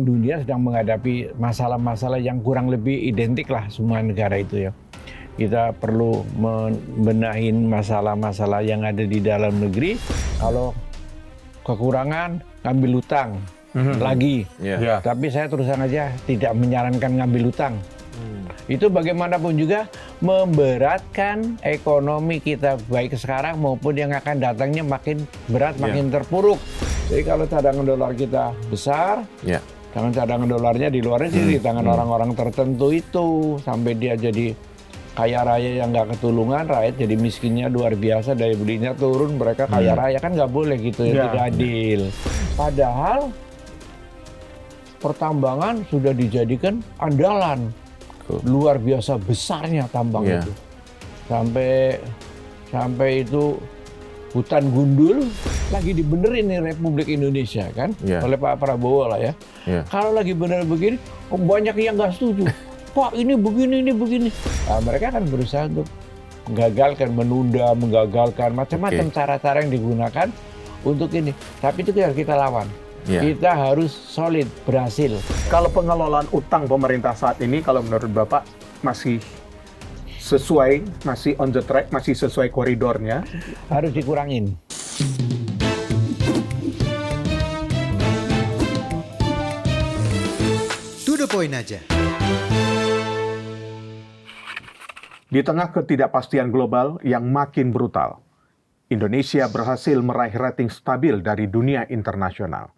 memang dunia sedang menghadapi masalah-masalah yang kurang lebih identik lah semua negara itu ya. Kita perlu membenahin masalah-masalah yang ada di dalam negeri. Kalau kekurangan, ngambil utang lagi. Tapi saya terus terang aja tidak menyarankan ngambil utang. Itu bagaimanapun juga memberatkan ekonomi kita, baik sekarang maupun yang akan datangnya makin berat, makin terpuruk. Jadi kalau cadangan dolar kita besar, cadangan dolarnya di luar negeri, di tangan orang-orang tertentu itu, sampai dia jadi kaya raya yang nggak ketulungan, rakyat jadi miskinnya luar biasa, daya belinya turun, mereka kaya raya, kan nggak boleh gitu ya, tidak adil. Padahal pertambangan sudah dijadikan andalan. Luar biasa besarnya tambang itu. Sampai itu hutan gundul lagi dibenerin nih Republik Indonesia kan oleh Pak Prabowo lah ya. Kalau lagi bener begini, banyak yang nggak setuju. Pak ini begini, ini begini. Nah, mereka kan berusaha untuk menggagalkan, menunda, menggagalkan macam-macam cara-cara yang digunakan untuk ini. Tapi itu harus kita lawan. Kita harus solid, berhasil. Kalau pengelolaan utang pemerintah saat ini, kalau menurut Bapak masih sesuai, masih on the track, masih sesuai koridornya? Harus dikurangin. To the point aja. Di tengah ketidakpastian global yang makin brutal, Indonesia berhasil meraih rating stabil dari dunia internasional.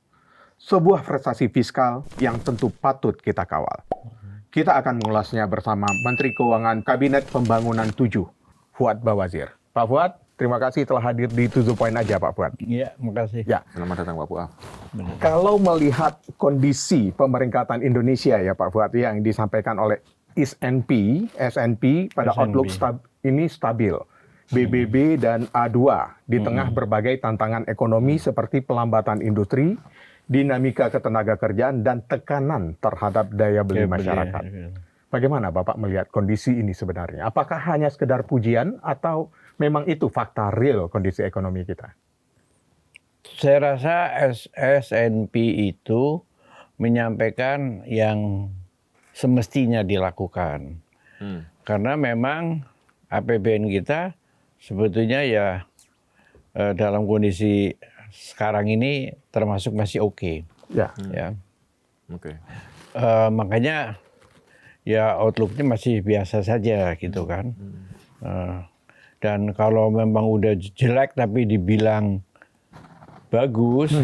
Sebuah prestasi fiskal yang tentu patut kita kawal. Kita akan mengulasnya bersama Menteri Keuangan Kabinet Pembangunan 7, Fuad Bawazir. Pak Fuad, terima kasih telah hadir di To The Point aja, Pak Fuad. Iya, makasih. Ya. Selamat datang Pak Fuad. Kalau melihat kondisi pemeringkatan Indonesia ya Pak Fuad yang disampaikan oleh S&P pada outlook ini stabil. BBB dan A2 di tengah berbagai tantangan ekonomi seperti pelambatan industri, dinamika ketenaga kerjaan, dan tekanan terhadap daya beli masyarakat. Bagaimana Bapak melihat kondisi ini sebenarnya? Apakah hanya sekedar pujian atau memang itu fakta real kondisi ekonomi kita? Saya rasa S&P itu menyampaikan yang semestinya dilakukan. Karena memang APBN kita sebetulnya ya dalam kondisi sekarang ini termasuk masih oke. Makanya ya outlook-nya masih biasa saja gitu kan. Dan kalau memang udah jelek tapi dibilang bagus,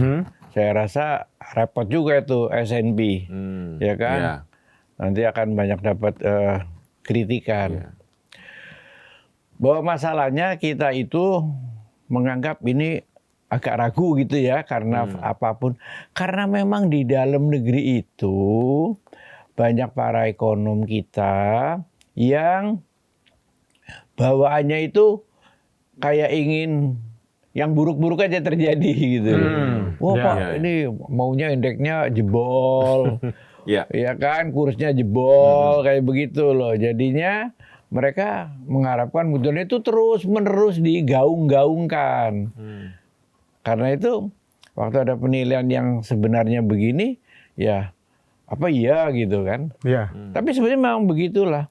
saya rasa repot juga itu S&P, ya kan? Nanti akan banyak dapat kritikan. Bahwa masalahnya kita itu menganggap ini agak ragu gitu ya, karena apapun. Karena memang di dalam negeri itu banyak para ekonom kita yang bawaannya itu kayak ingin yang buruk-buruk aja terjadi gitu. Wah Pak, ini maunya indeksnya jebol, ya kan, kursnya jebol, kayak begitu loh. Jadinya mereka mengharapkan sebetulnya itu terus-menerus digaung-gaungkan. Karena itu waktu ada penilaian yang sebenarnya begini, ya apa iya gitu kan. Tapi sebenarnya memang begitulah.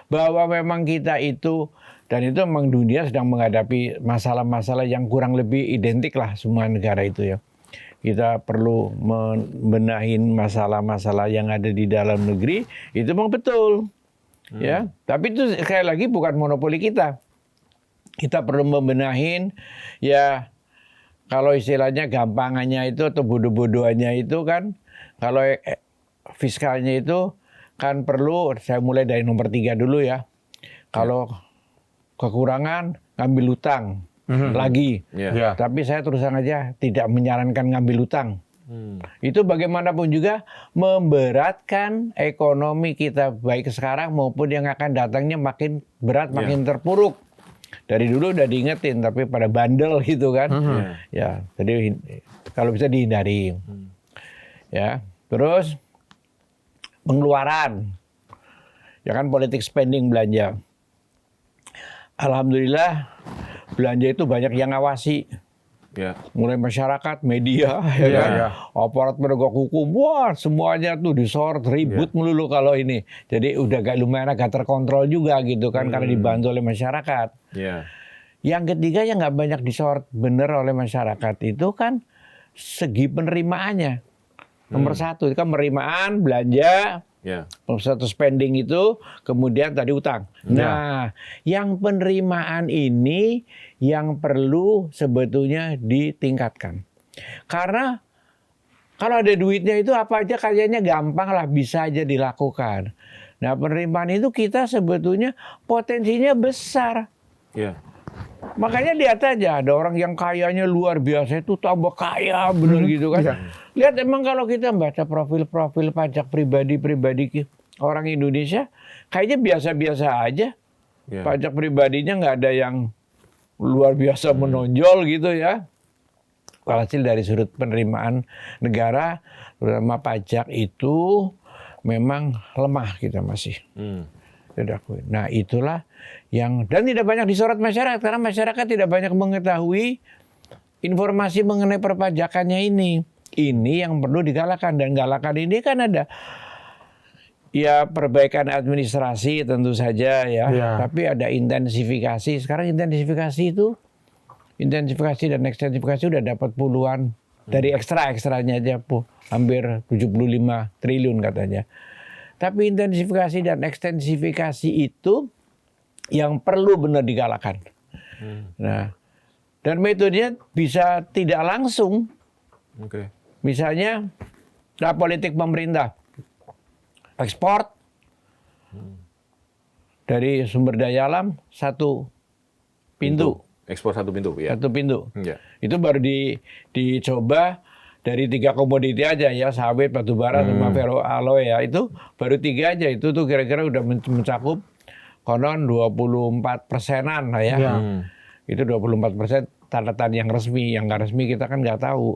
Bahwa memang kita itu, dan itu memang dunia sedang menghadapi masalah-masalah yang kurang lebih identik lah semua negara itu ya. Kita perlu membenahin masalah-masalah yang ada di dalam negeri, itu memang betul. Ya, tapi itu sekali lagi bukan monopoli kita. Kita perlu membenahin, ya kalau istilahnya gampangannya itu atau bodoh-bodohannya itu kan, kalau fiskalnya itu kan perlu, saya mulai dari nomor 3 dulu ya. Kalau kekurangan, ngambil utang lagi. Tapi saya terus terang aja tidak menyarankan ngambil utang. Itu bagaimanapun juga memberatkan ekonomi kita, baik sekarang maupun yang akan datangnya makin berat, makin terpuruk. Dari dulu udah diingetin, tapi pada bandel gitu kan. Ya, jadi kalau bisa dihindari. Ya, terus pengeluaran, ya kan, politik spending, belanja. Alhamdulillah belanja itu banyak yang ngawasi. Mulai masyarakat, media, ya kan? Aparat penegak hukum, wah semuanya tuh disorot, ribut melulu kalau ini. Jadi udah lumayan agak terkontrol juga gitu kan, karena dibantu oleh masyarakat. Yang ketiga yang nggak banyak disorot bener oleh masyarakat itu kan segi penerimaannya. Nomor satu itu kan penerimaan, belanja, satu spending itu, kemudian tadi utang. Nah, yang penerimaan ini yang perlu sebetulnya ditingkatkan. Karena kalau ada duitnya itu apa aja kayaknya gampang lah, bisa aja dilakukan. Nah, penerimaan itu kita sebetulnya potensinya besar. Makanya lihat aja, ada orang yang kayanya luar biasa itu tambah kaya bener gitu kan. Lihat emang kalau kita baca profil-profil pajak pribadi orang Indonesia, kayaknya biasa-biasa aja. Pajak pribadinya nggak ada yang luar biasa menonjol gitu ya. Walhasil dari sudut penerimaan negara, terutama pajak itu memang lemah kita masih. Nah itulah yang, dan tidak banyak disorot masyarakat karena masyarakat tidak banyak mengetahui informasi mengenai perpajakannya ini. Ini yang perlu digalakkan, dan galakan ini kan ada ya perbaikan administrasi tentu saja ya. Tapi ada intensifikasi. Sekarang intensifikasi dan ekstensifikasi udah dapat puluhan dari ekstranya aja hampir 75 triliun katanya. Tapi intensifikasi dan ekstensifikasi itu yang perlu benar digalakan. Nah, dan metodenya bisa tidak langsung. Misalnya, politik pemerintah ekspor dari sumber daya alam satu pintu. Ekspor satu pintu, ya. Satu pintu. Itu baru dicoba. Dari 3 komoditi aja ya, sawit, batu bara, sama ferroalloy ya, itu baru 3 aja. Itu tuh kira-kira udah mencakup konon 24%-an lah ya. Itu 24% catatan yang resmi, yang nggak resmi kita kan nggak tahu.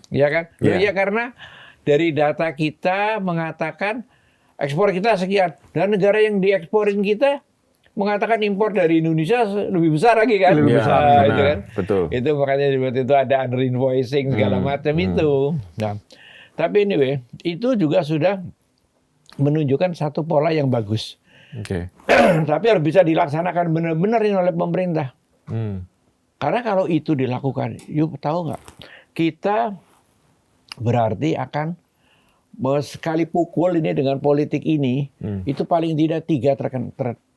Ya kan? Ya karena dari data kita mengatakan ekspor kita sekian, dan negara yang dieksporin kita mengatakan impor dari Indonesia lebih besar lagi kan? Lebih besar, itu kan? Betul. Itu makanya waktu itu ada under invoicing segala macam itu. Nah, tapi anyway, itu juga sudah menunjukkan satu pola yang bagus. Tapi harus bisa dilaksanakan benar-benar oleh pemerintah. Karena kalau itu dilakukan, yuk tahu nggak? Kita berarti akan sekali pukul ini dengan politik ini, itu paling tidak 3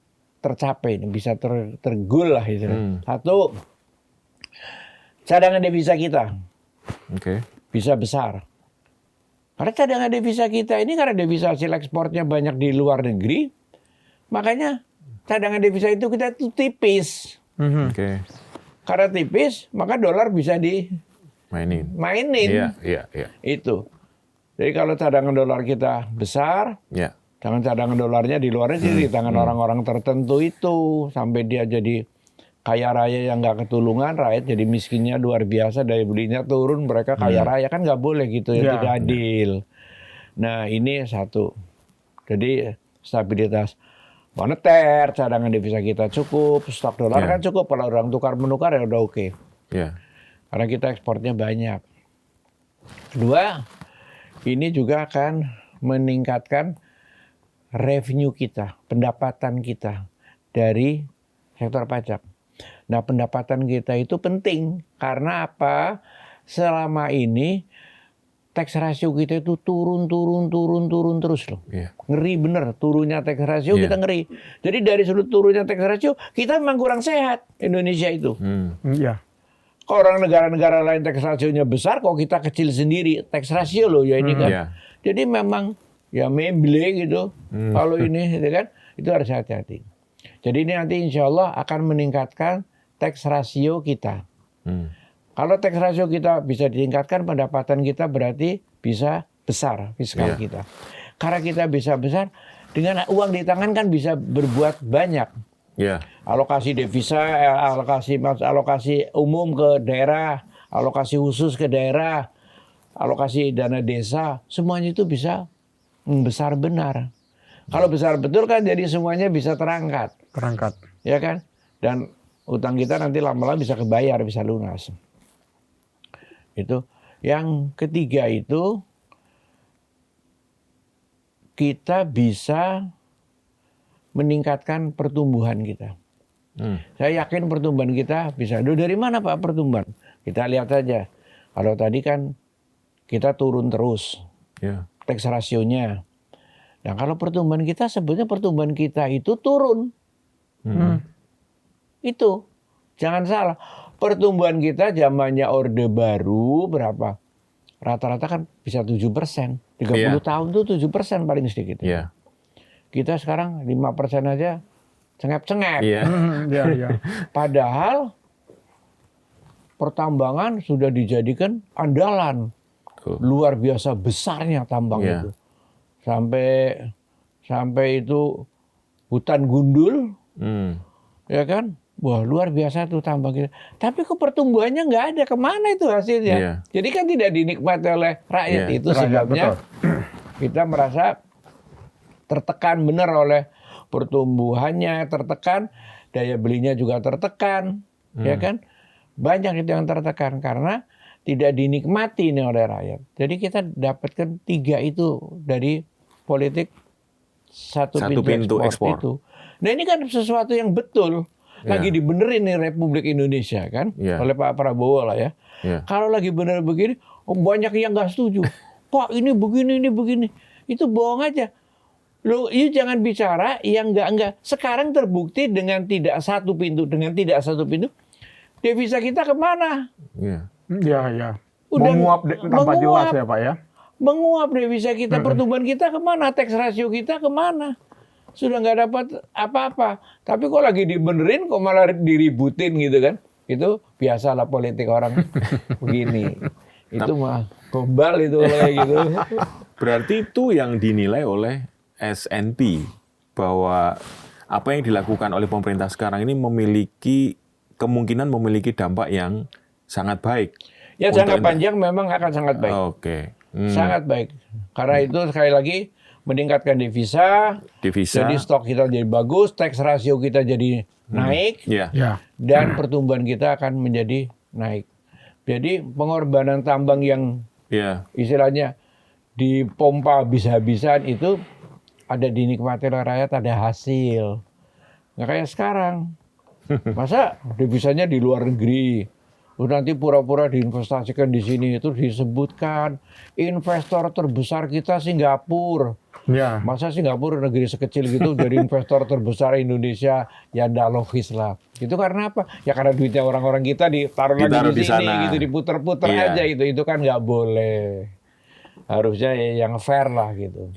tercapai, bisa tergul lah itu. Satu, cadangan devisa kita bisa besar. Karena cadangan devisa kita ini karena devisa hasil ekspornya banyak di luar negeri, makanya cadangan devisa itu kita tuh tipis. Karena tipis, maka dolar bisa dimainin. Itu. Jadi kalau cadangan dolar kita besar, cadangan dolarnya di luarnya sih di tangan orang-orang tertentu itu, sampai dia jadi kaya raya yang nggak ketulungan, rakyat jadi miskinnya luar biasa, daya belinya turun, mereka kaya raya, kan nggak boleh gitu ya, tidak adil. Nah ini satu, jadi stabilitas moneter, cadangan devisa kita cukup, stok dolar kan cukup, kalau orang tukar menukar ya udah oke. Karena kita ekspornya banyak. Kedua, ini juga akan meningkatkan revenue kita, pendapatan kita dari sektor pajak. Nah, pendapatan kita itu penting karena apa? Selama ini tax ratio kita itu turun terus loh. Ngeri bener turunnya tax ratio, kita ngeri. Jadi dari sudut turunnya tax ratio, kita memang kurang sehat Indonesia itu. Kalau orang negara-negara lain tax ratio-nya besar, kok kita kecil sendiri tax ratio loh ya ini kan. Jadi memang ya memble gitu. Kalau ini gitu kan, itu harus hati-hati. Jadi ini nanti insya Allah akan meningkatkan tax ratio kita. Kalau tax ratio kita bisa ditingkatkan, pendapatan kita berarti bisa besar fiskal kita. Karena kita bisa besar, dengan uang di tangan kan bisa berbuat banyak. Alokasi devisa, alokasi umum ke daerah, alokasi khusus ke daerah, alokasi dana desa, semuanya itu bisa besar benar. Kalau besar betul kan jadi semuanya bisa terangkat. Ya kan? Dan utang kita nanti lama-lama bisa kebayar, bisa lunas. Itu. Yang ketiga itu kita bisa meningkatkan pertumbuhan kita. Saya yakin pertumbuhan kita bisa. Dari mana Pak pertumbuhan? Kita lihat saja. Kalau tadi kan kita turun terus. Tax rasionya. Nah kalau pertumbuhan kita sebetulnya pertumbuhan kita itu turun. Itu. Jangan salah. Pertumbuhan kita zamannya Orde Baru berapa? Rata-rata kan bisa 7%. 30 tahun itu 7% paling sedikit. Kita sekarang 5% aja cengep-cengep. Padahal pertambangan sudah dijadikan andalan. Luar biasa besarnya tambang itu. Sampai itu hutan gundul. Ya kan? Wah luar biasa tuh tambang kita. Tapi kok pertumbuhannya nggak ada. Kemana itu hasilnya? Jadi kan tidak dinikmati oleh rakyat. Itu sebabnya kita merasa tertekan benar oleh pertumbuhannya, tertekan. Daya belinya juga tertekan. Ya kan? Banyak itu yang tertekan karena tidak dinikmati ini oleh rakyat. Jadi kita dapatkan 3 itu dari politik satu pintu ekspor itu. Nah ini kan sesuatu yang betul. Lagi dibenerin nih Republik Indonesia kan oleh Pak Prabowo lah ya. Kalau lagi bener begini, banyak yang nggak setuju. Pak ini begini, ini begini. Itu bohong aja. Lo, jangan bicara yang enggak. Sekarang terbukti dengan tidak satu pintu, devisa kita kemana? Udah menguap tanpa jelas ya Pak ya. Menguap devisa kita, pertumbuhan kita kemana? Tax rasio kita kemana? Sudah nggak dapat apa-apa. Tapi kok lagi dibenerin, kok malah diributin gitu kan. Itu biasalah politik orang begini. Itu mah gombal itu kayak gitu. Berarti itu yang dinilai oleh S&P. Bahwa apa yang dilakukan oleh pemerintah sekarang ini kemungkinan memiliki dampak yang sangat baik. Ya jangka panjang memang akan sangat baik. Sangat baik. Karena itu sekali lagi meningkatkan devisa, jadi stok kita jadi bagus, tax rasio kita jadi naik, dan pertumbuhan kita akan menjadi naik. Jadi pengorbanan tambang yang istilahnya dipompa habis-habisan itu ada dinikmati oleh rakyat, ada hasil. Nggak kayak sekarang. Masa devisanya di luar negeri, nanti pura-pura diinvestasikan di sini, itu disebutkan investor terbesar kita Singapura. Masa Singapura negeri sekecil gitu jadi investor terbesar Indonesia, ya ndak logis lah. Itu karena apa? Ya karena duitnya orang-orang kita ditaruh lagi di sini gitu, diputer-puter aja itu kan nggak boleh. Harusnya yang fair lah gitu.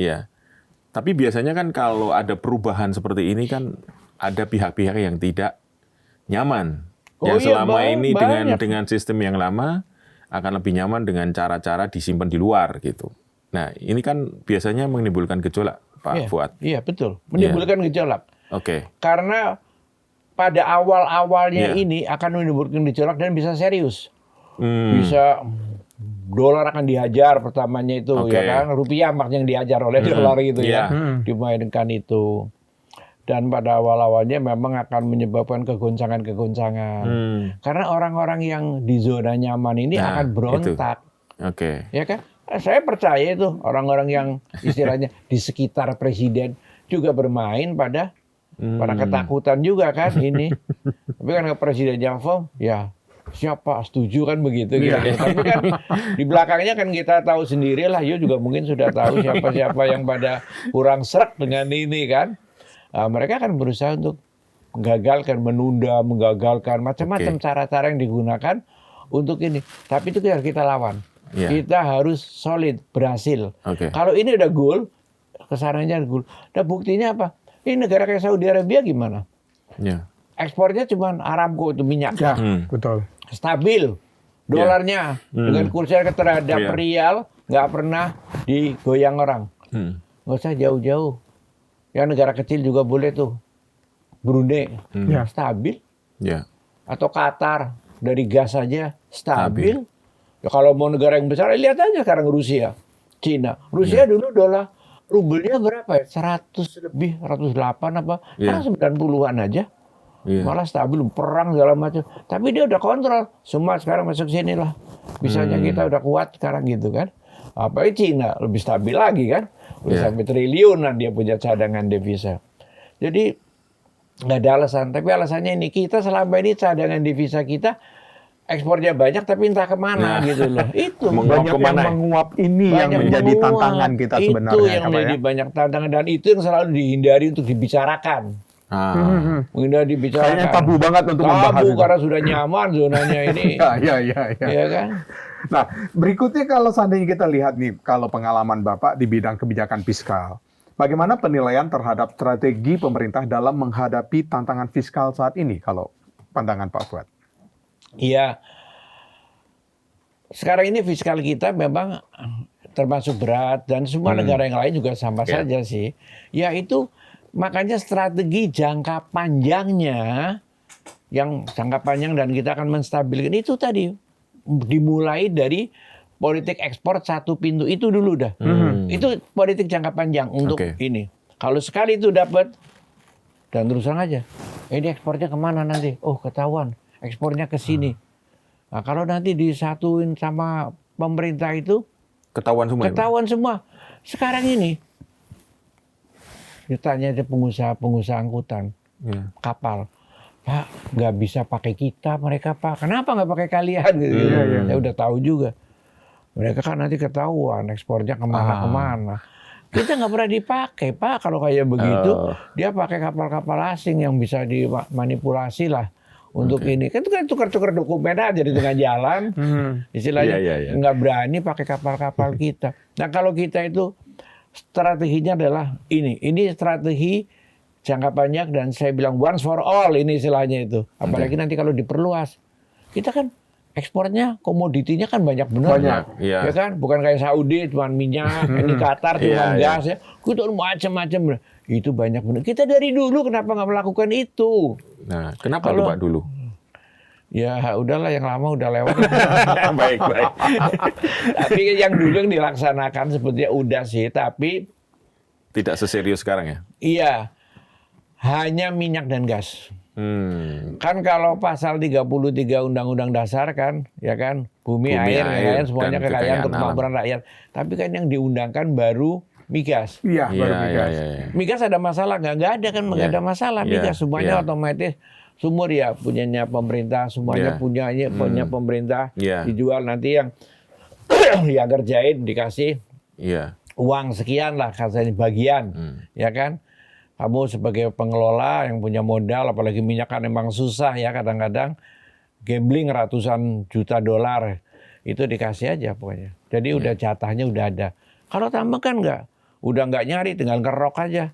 Tapi biasanya kan kalau ada perubahan seperti ini kan ada pihak-pihak yang tidak nyaman. Yang selama ini dengan sistem yang lama akan lebih nyaman dengan cara-cara disimpan di luar gitu. Nah, ini kan biasanya menimbulkan gejolak, Pak Fuad. Iya, betul. Menimbulkan gejolak. Oke. Karena pada awal-awalnya ini akan menimbulkan gejolak dan bisa serius. Bisa dolar akan dihajar pertamanya itu, ya kan? Rupiah makanya yang dihajar oleh dolar gitu ya. Dimainkan itu. Dan pada awal-awalnya memang akan menyebabkan kegoncangan-kegoncangan. Karena orang-orang yang di zona nyaman ini akan berontak. Ya kan? Saya percaya itu orang-orang yang istilahnya di sekitar presiden juga bermain pada ketakutan juga kan ini. Tapi kan presiden Javon, ya siapa setuju kan begitu. Gitu. Tapi kan di belakangnya kan kita tahu sendiri lah, Yo juga mungkin sudah tahu siapa-siapa yang pada kurang srek dengan ini kan. Mereka akan berusaha untuk menggagalkan, menunda, menggagalkan, macam-macam cara-cara yang digunakan untuk ini. Tapi itu harus kita lawan. Kita harus solid, berhasil. Kalau ini udah goal, kesananya goal. Nah buktinya apa? Ini negara kayak Saudi Arabia gimana? Ekspornya cuma Aramco itu minyak. Betul. Stabil. Dolarnya dengan kursi terhadap rial nggak pernah digoyang orang. Nggak usah jauh-jauh. Ya negara kecil juga boleh tuh. Brunei stabil. Atau Qatar dari gas saja stabil. Ya, kalau mau negara yang besar, lihat aja sekarang Rusia, Cina. Rusia dulu dolar rubelnya berapa ya? 100 lebih, 108 apa? Sekarang 90-an aja. Malah stabil, perang segala macam. Tapi dia udah kontrol. Semua sekarang masuk sini lah. Misalnya kita udah kuat sekarang gitu kan. Apalagi Cina lebih stabil lagi kan. Udah sampai triliunan dia punya cadangan devisa. Jadi nggak ada alasan. Tapi alasannya ini, kita selama ini cadangan devisa kita ekspornya banyak tapi entah kemana gitu loh. Itu banyak yang menguap ini yang menjadi tantangan kita sebenarnya. Itu yang menjadi banyak tantangan dan itu yang selalu dihindari untuk dibicarakan. Menghindari dibicarakan. Kayaknya tabu banget untuk membahas. Tabu karena sudah nyaman zonanya ini. Ya kan? Nah, berikutnya kalau seandainya kita lihat nih, kalau pengalaman Bapak di bidang kebijakan fiskal, bagaimana penilaian terhadap strategi pemerintah dalam menghadapi tantangan fiskal saat ini, kalau pandangan Pak Fuad? Iya, sekarang ini fiskal kita memang termasuk berat dan semua negara yang lain juga sama saja sih. Ya itu makanya strategi jangka panjangnya, yang jangka panjang dan kita akan menstabilkan itu tadi. Dimulai dari politik ekspor satu pintu itu dulu dah. Itu politik jangka panjang untuk ini. Kalau sekali itu dapat, dan terus terang aja, ini ekspornya kemana nanti? Oh ketahuan, ekspornya ke sini. Nah kalau nanti disatuin sama pemerintah itu, ketahuan semua. Ketahuan semua. Sekarang ini, ditanya aja pengusaha angkutan, kapal. Pak, nggak bisa pakai kita mereka Pak. Kenapa nggak pakai kalian? Gitu. Ya udah tahu juga. Mereka kan nanti ketahuan ekspornya kemana-kemana. Kita nggak pernah dipakai Pak. Kalau kayak begitu, dia pakai kapal-kapal asing yang bisa dimanipulasi lah untuk ini. Kan itu kan tukar-tukar dokumen aja di tengah jalan. Istilahnya nggak berani pakai kapal-kapal kita. Nah kalau kita itu strateginya adalah ini. Ini strategi jangka panjang dan saya bilang once for all ini istilahnya itu. Apalagi nanti kalau diperluas. Kita kan ekspornya komoditinya kan banyak benar. Ya kan? Bukan kayak Saudi cuma minyak, ini Qatar cuma gas ya. Kita macam-macam. Itu banyak benar. Kita dari dulu kenapa nggak melakukan itu? Nah, kenapa tuh Pak dulu? Ya udahlah yang lama udah lewat. Baik. Tapi yang dulu yang dilaksanakan sebetulnya udah sih, tapi tidak seserius sekarang ya? Iya. Hanya minyak dan gas. Kan kalau pasal 33 Undang-Undang Dasar kan, ya kan, bumi air semuanya kekayaan untuk kemakmuran rakyat. Tapi kan yang diundangkan baru migas. Iya, baru migas. Migas ada masalah nggak ada kan, nggak ada masalah migas semuanya otomatis sumur ya punyanya pemerintah, semuanya punya pemerintah dijual nanti yang kerjain dikasih uang sekian lah kasih bagian, ya kan. Kamu sebagai pengelola yang punya modal, apalagi minyak kan emang susah ya kadang-kadang, gambling ratusan juta dolar, itu dikasih aja pokoknya. Jadi udah jatahnya udah ada. Kalau tambang kan udah nggak nyari, tinggal ngerok aja.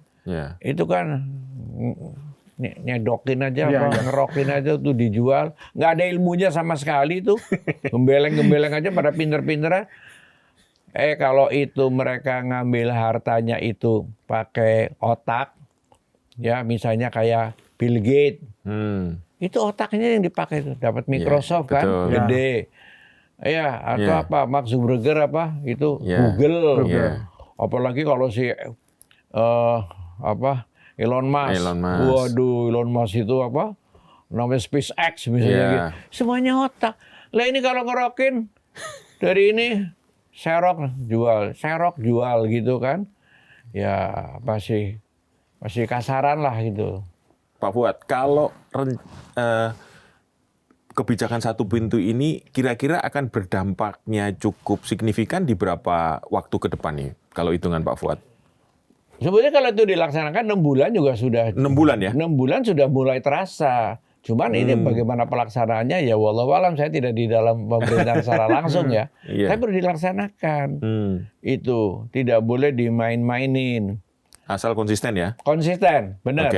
Itu kan nyedokin aja, ngerokin aja tuh dijual. Nggak ada ilmunya sama sekali tuh. Gembeleng-gembeleng aja pada pinter-pinter. Kalau itu mereka ngambil hartanya itu pakai otak, ya misalnya kayak Bill Gates, itu otaknya yang dipakai itu dapat Microsoft kan gede, atau apa Mark Zuckerberg itu Google. Apalagi kalau si Elon Musk. Waduh, Elon Musk itu namanya SpaceX misalnya gitu. Semuanya otak. Lah ini kalau ngerokin dari ini serok jual gitu kan, ya masih kasaran lah gitu. Pak Fuad, kalau kebijakan satu pintu ini kira-kira akan berdampaknya cukup signifikan di berapa waktu ke depan nih, kalau hitungan Pak Fuad? Sebenarnya kalau itu dilaksanakan 6 bulan juga sudah. 6 bulan ya? 6 bulan sudah mulai terasa. Cuman ini bagaimana pelaksanaannya ya wallahualam, saya tidak di dalam pemerintahan secara langsung ya. Tapi perlu dilaksanakan. Itu tidak boleh dimain-mainin. Asal konsisten ya? Konsisten, benar.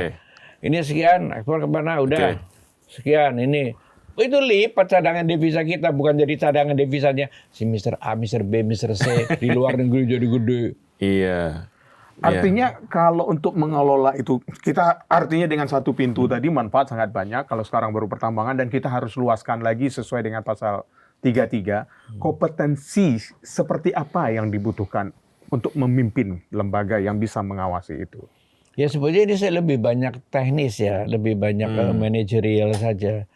Ini sekian, ekspor kemana, udah. Sekian, ini. Itu lipat cadangan devisa kita, bukan jadi cadangan devisanya si Mr. A, Mr. B, Mr. C, di luar negeri jadi gede. Iya. Artinya kalau untuk mengelola itu, kita artinya dengan satu pintu tadi manfaat sangat banyak, kalau sekarang baru pertambangan, dan kita harus luaskan lagi sesuai dengan pasal 33, kompetensi seperti apa yang dibutuhkan untuk memimpin lembaga yang bisa mengawasi itu? Ya sebetulnya ini saya lebih banyak teknis ya, lebih banyak manajerial saja.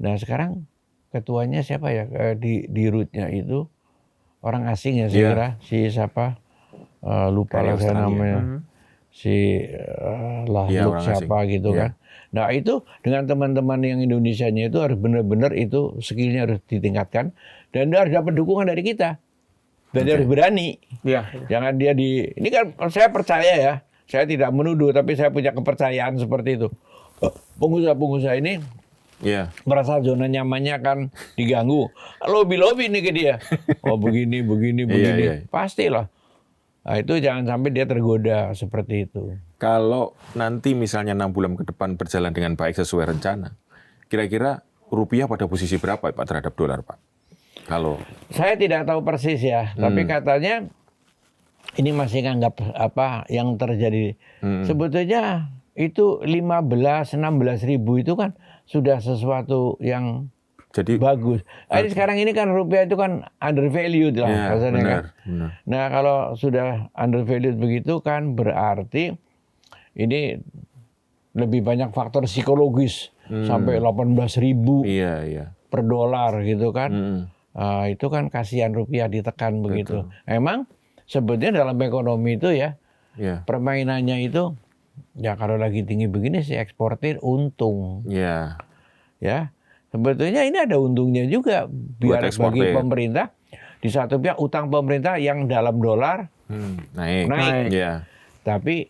Nah sekarang ketuanya siapa ya, di rootnya itu orang asing ya saya kira, si siapa, lupa lah saya namanya, si Lahluk siapa gitu kan. Nah itu dengan teman-teman yang Indonesianya itu harus benar-benar itu skillnya harus ditingkatkan dan dia harus dapat dukungan dari kita dan dia harus berani. Jangan dia ini kan saya percaya ya, saya tidak menuduh tapi saya punya kepercayaan seperti itu. Pengusaha-pengusaha ini merasa zona nyamannya kan diganggu, lobby nih ke dia, oh begini, pastilah. Nah, itu jangan sampai dia tergoda seperti itu. Kalau nanti misalnya 6 bulan ke depan berjalan dengan baik sesuai rencana, kira-kira rupiah pada posisi berapa Pak terhadap dolar Pak? Kalau saya tidak tahu persis ya, tapi katanya ini masih nganggap apa yang terjadi. Sebetulnya itu 15-16 ribu itu kan sudah sesuatu yang bagus. Ini sekarang ini kan rupiah itu kan undervalued lah. Benar. Nah kalau sudah undervalued begitu kan berarti ini lebih banyak faktor psikologis sampai 18.000 per dolar gitu kan. Itu kan kasihan rupiah ditekan begitu. Emang sebetulnya dalam ekonomi itu ya permainannya itu ya kalau lagi tinggi begini sih eksportir untung. Ya. Sebetulnya ini ada untungnya juga biar bagi pemerintah. Di satu pihak utang pemerintah yang dalam dolar naik. Tapi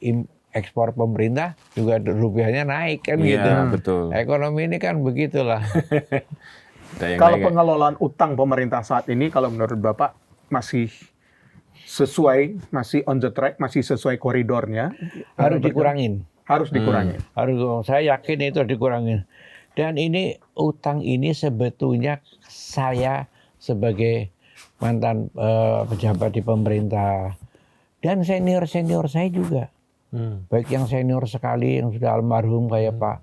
ekspor pemerintah juga rupiahnya naik kan gitu. Betul. Ekonomi ini kan begitulah. Kalau pengelolaan utang pemerintah saat ini kalau menurut Bapak masih sesuai, masih on the track, masih sesuai koridornya? Harus dikurangin. Harus dikurangin. Saya yakin itu dikurangin. Dan ini utang ini sebetulnya saya sebagai mantan pejabat di pemerintah dan senior-senior saya juga. Baik yang senior sekali yang sudah almarhum kayak Pak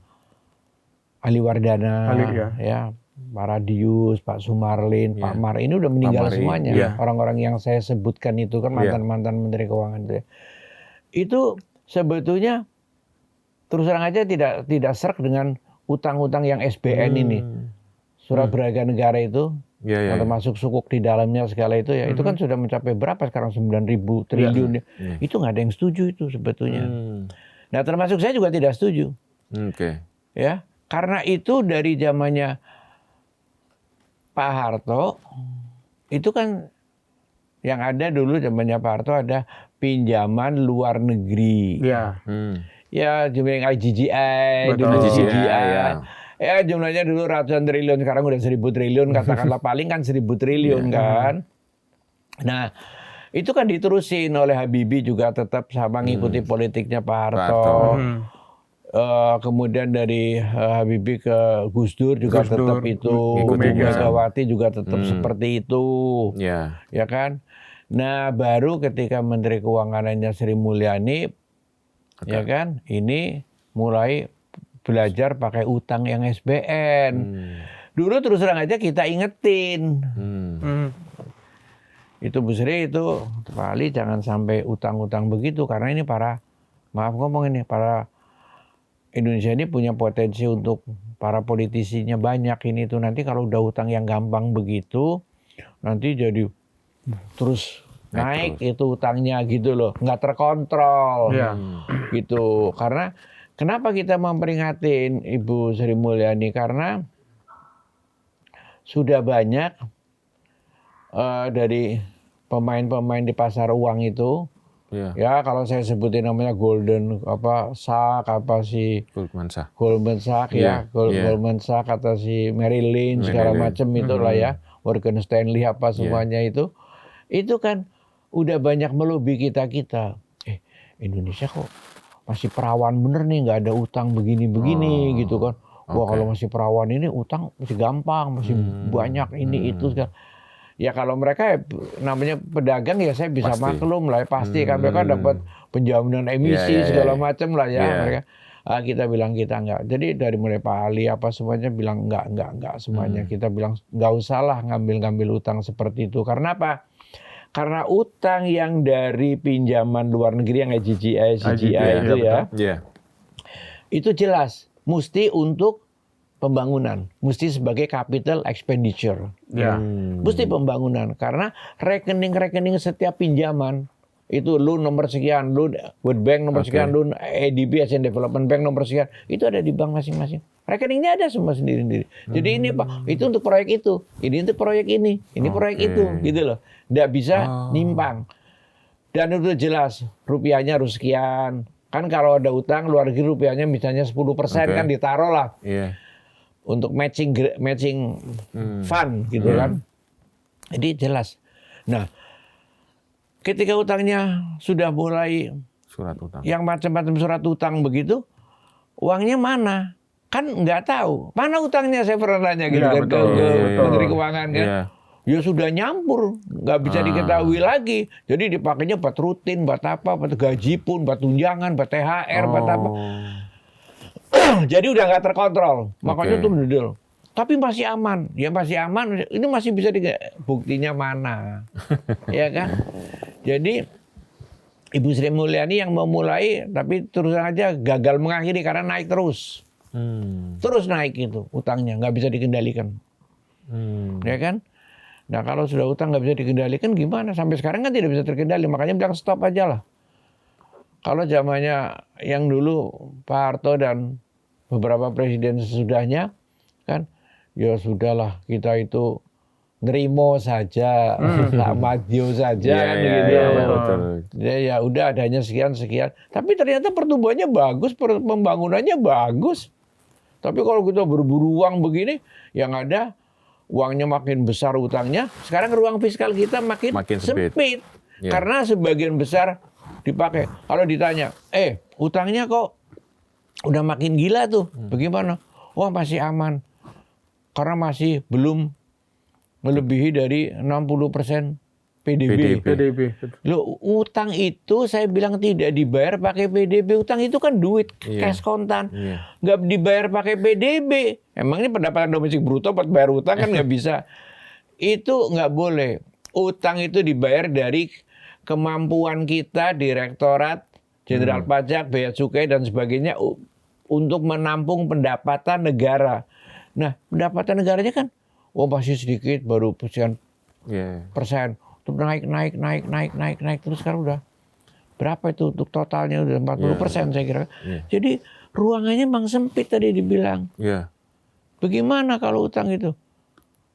Ali Wardana, ya, Pak Radius, Pak Sumarlin, Pak Mar, ini udah meninggal semuanya. Orang-orang yang saya sebutkan itu kan mantan-mantan Menteri Keuangan itu. Itu sebetulnya terus terang aja tidak serk dengan utang-utang yang SBN ini, surat berharga negara itu, termasuk sukuk di dalamnya segala itu ya, itu kan sudah mencapai berapa sekarang 9.000 triliun, itu nggak ada yang setuju itu sebetulnya. Nah termasuk saya juga tidak setuju, ya karena itu dari zamannya Pak Harto, itu kan yang ada dulu zamannya Pak Harto ada pinjaman luar negeri. Ya jumlah IGGI, dulu CGI. Ya jumlahnya dulu ratusan triliun, sekarang udah 1.000 triliun, katakanlah paling kan 1.000 triliun kan. Nah itu kan diterusin oleh Habibie juga tetap sama ngikuti politiknya Pak Harto. Kemudian dari Habibie ke Gus Dur juga tetap itu, Megawati juga tetap seperti itu, ya kan. Nah baru ketika Menteri Keuangannya Sri Mulyani, ya kan, ini mulai belajar pakai utang yang SBN. Dulu terus terang aja kita ingetin. Itu Bu Sri itu, Pak Ali jangan sampai utang-utang begitu. Karena ini para Indonesia ini punya potensi untuk para politisinya banyak ini tuh. Nanti kalau udah utang yang gampang begitu, nanti jadi terus naik itu utangnya gitu loh, nggak terkontrol gitu. Karena kenapa kita memperingatin Ibu Sri Mulyani, karena sudah banyak dari pemain-pemain di pasar uang itu, ya kalau saya sebutin namanya Goldman Sachs Goldman Sachs atau si Merrill Lynch segala macam itulah ya, Morgan Stanley apa semuanya itu kan udah banyak melobi kita. Indonesia kok masih perawan bener nih, nggak ada utang begini gitu kan. Wah kalau masih perawan ini utang masih gampang, masih banyak ini itu. Ya kalau mereka namanya pedagang ya saya bisa maklum lah ya, pasti kan mereka dapat penjaminan emisi segala macam lah ya mereka. Kita bilang kita enggak. Jadi dari mulai Pak Ali apa semuanya bilang enggak semuanya. Kita bilang nggak usah lah ngambil utang seperti itu. Karena apa? Karena utang yang dari pinjaman luar negeri yang CGI itu ya, itu jelas mesti untuk pembangunan, mesti sebagai capital expenditure. Ya. Mesti pembangunan, karena rekening-rekening setiap pinjaman itu lu nomor sekian, lu World Bank nomor sekian, lu ADB Asian Development Bank nomor sekian, itu ada di bank masing-masing. Rekeningnya ada semua sendiri-sendiri. Jadi ini Pak, itu untuk proyek itu, ini untuk proyek ini proyek itu, gitu loh. Nggak bisa nyimpang. Dan itu jelas, rupiahnya harus sekian. Kan kalau ada utang luar negeri rupiahnya misalnya 10% kan ditaruh lah. Untuk matching fund gitu kan. Jadi jelas. Nah, ketika utangnya sudah mulai surat utang, yang macam-macam surat utang begitu, uangnya mana? Kan nggak tahu. Mana utangnya, saya pernah nanya gitu kan ke Menteri Keuangan kan. Ya sudah nyampur, nggak bisa diketahui lagi. Jadi dipakainya buat rutin, buat apa, buat gaji pun, buat tunjangan, buat THR, buat apa. Jadi udah nggak terkontrol, makanya tuh mendedel. Tapi masih aman, ya masih aman. Ini masih bisa buktinya mana, ya kan? Jadi Ibu Sri Mulyani yang memulai, tapi terus aja gagal mengakhiri karena naik terus, terus naik itu utangnya, nggak bisa dikendalikan, ya kan? Nah kalau sudah utang nggak bisa dikendalikan gimana? Sampai sekarang kan tidak bisa terkendali, makanya bilang stop aja lah. Kalau zamannya yang dulu Pak Harto dan beberapa presiden sesudahnya kan, ya sudahlah kita itu nerimo saja, tak maju saja kan gitu. Ya udah adanya sekian. Tapi ternyata pertumbuhannya bagus, pembangunannya bagus. Tapi kalau kita berburu uang begini, yang ada uangnya makin besar utangnya. Sekarang ruang fiskal kita makin sempit. Karena sebagian besar dipakai. Kalau ditanya, utangnya kok udah makin gila tuh, bagaimana? Wah masih aman, karena masih belum melebihi dari 60% PDB. Loh, utang itu saya bilang tidak dibayar pakai PDB. Utang itu kan duit, cash kontan, nggak dibayar pakai PDB. Emang ini pendapatan domestik bruto buat bayar utang kan nggak bisa. Itu nggak boleh. Utang itu dibayar dari kemampuan kita, Direktorat Jenderal Pajak, Bea Cukai dan sebagainya untuk menampung pendapatan negara. Nah, pendapatan negaranya kan masih sedikit, baru sekian persen. Terus naik terus sekarang udah berapa itu untuk totalnya udah 40% saya kira. Jadi ruangannya memang sempit tadi dibilang. Bagaimana kalau utang itu?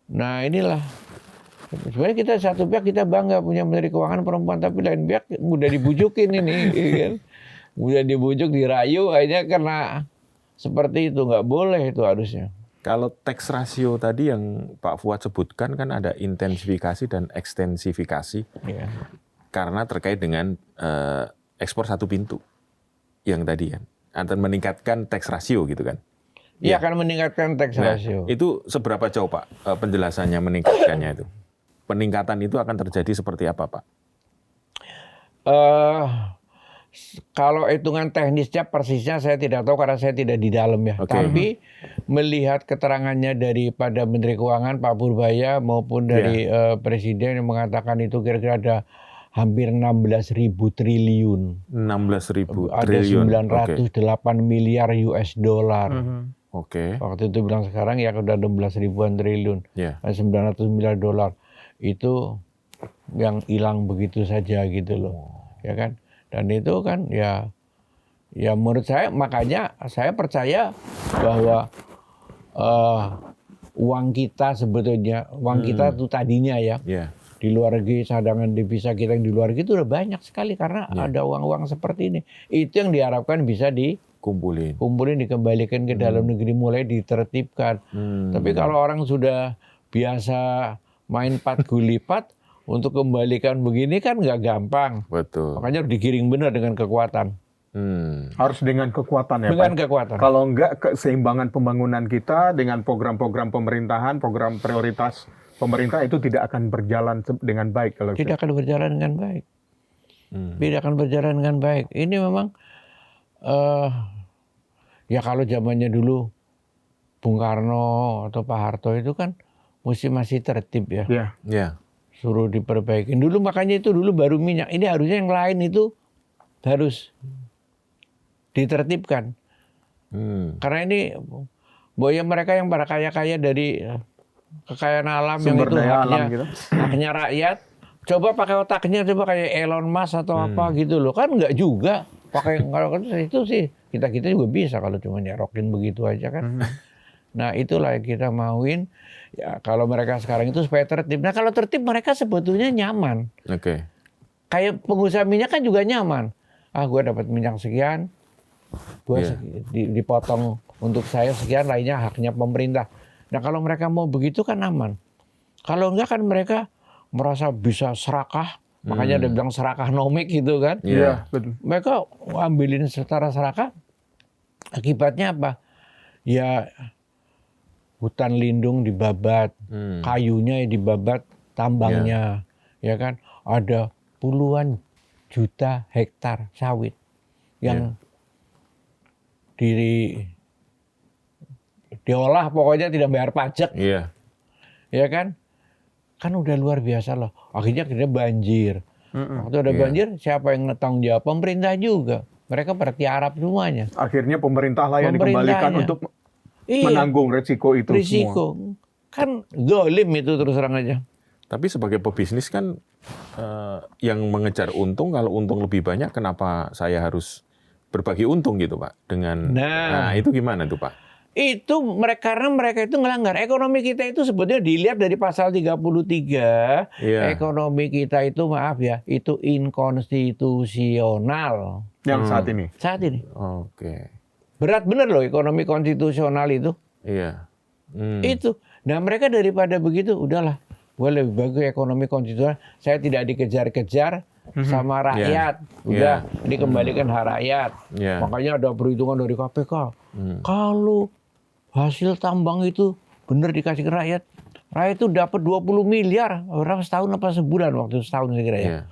Nah, inilah sebenarnya kita satu pihak kita bangga punya Menteri Keuangan perempuan, tapi lain pihak mudah dibujukin ini, kan? Mudah dibujuk, dirayu, akhirnya karena seperti itu nggak boleh itu harusnya. Kalau tax ratio tadi yang Pak Fuad sebutkan kan ada intensifikasi dan ekstensifikasi, karena terkait dengan ekspor satu pintu yang tadi kan, akan meningkatkan tax ratio gitu kan? Iya, akan meningkatkan tax ratio. Itu seberapa jauh Pak penjelasannya meningkatkannya itu? Peningkatan itu akan terjadi seperti apa Pak? Kalau hitungan teknisnya persisnya saya tidak tahu karena saya tidak di dalam ya. Tapi melihat keterangannya daripada Menteri Keuangan Pak Purbaya maupun dari Presiden yang mengatakan itu kira-kira ada hampir 16.000 triliun. 16.000 triliun. Ada 908 miliar US dollar. Waktu itu bilang sekarang ya udah 16 ribuan triliun. 900 miliar dolar. Itu yang hilang begitu saja gitu loh. Ya kan? Dan itu kan ya menurut saya, makanya saya percaya bahwa uang kita sebetulnya, uang kita itu tadinya ya, di luar negeri, cadangan devisa kita yang di luar negeri itu udah banyak sekali karena ada uang-uang seperti ini. Itu yang diharapkan bisa dikumpulin, dikembalikan ke dalam negeri, mulai ditertibkan. Tapi kalau orang sudah biasa main pat gulipat, untuk kembalikan begini kan nggak gampang. Betul. Makanya harus digiring benar dengan kekuatan. Harus dengan kekuatan ya dengan Pak? Kekuatan. Kalau enggak, keseimbangan pembangunan kita dengan program-program pemerintahan, program prioritas pemerintah itu tidak akan berjalan dengan baik. Tidak akan berjalan dengan baik. Tidak akan berjalan dengan baik. Ini memang, ya kalau zamannya dulu Bung Karno atau Pak Harto itu kan masih tertib ya. Suruh diperbaikin dulu, makanya itu dulu baru minyak. Ini harusnya yang lain itu harus ditertibkan. Karena ini bahwa ya mereka yang para kaya-kaya dari kekayaan alam yang Sumber itu daya alam haknya, gitu. haknya rakyat, coba pakai otaknya, coba kayak Elon Musk atau apa gitu loh. Kan nggak juga. Pakai kalau itu sih kita juga bisa kalau cuma nyerokin begitu aja kan. Nah itulah yang kita mauin. Ya kalau mereka sekarang itu supaya tertib. Nah kalau tertib mereka sebetulnya nyaman. Oke. Kayak pengusaha minyak kan juga nyaman. Gue dapat minyak sekian, gue dipotong untuk saya sekian, lainnya haknya pemerintah. Nah kalau mereka mau begitu kan aman. Kalau enggak kan mereka merasa bisa serakah, makanya ada bilang serakah nomik gitu kan. Iya, betul. Mereka ambilin setara serakah, akibatnya apa? Ya hutan lindung dibabat, kayunya dibabat, tambangnya, ya kan. Ada puluhan juta hektar sawit yang diolah pokoknya tidak bayar pajak. Iya. Ya kan? Kan udah luar biasa loh. Akhirnya banjir. Waktu ada banjir, siapa yang tanggung jawab? Pemerintah juga. Mereka pada tiarap semuanya. Akhirnya pemerintah lah yang dikembalikan untuk menanggung resiko itu semua. Kan zolim itu terus terang aja. Tapi sebagai pebisnis kan yang mengejar untung, kalau untung lebih banyak, kenapa saya harus berbagi untung gitu Pak? Nah itu gimana tuh Pak? Itu karena mereka itu ngelanggar. Ekonomi kita itu sebetulnya dilihat dari pasal 33. Ekonomi kita itu maaf ya, itu inkonstitusional. Yang saat ini? Saat ini. Oke. Berat bener loh ekonomi konstitusional itu. Iya. Itu. Nah mereka daripada begitu, udahlah. Gue lebih bagus ekonomi konstitusional. Saya tidak dikejar-kejar sama rakyat. Udah dikembalikan hak rakyat. Makanya ada perhitungan dari KPK. Kalau hasil tambang itu benar dikasih ke rakyat, rakyat itu dapat 20 miliar. Berapa setahun apa sebulan waktu setahun saya kira ya.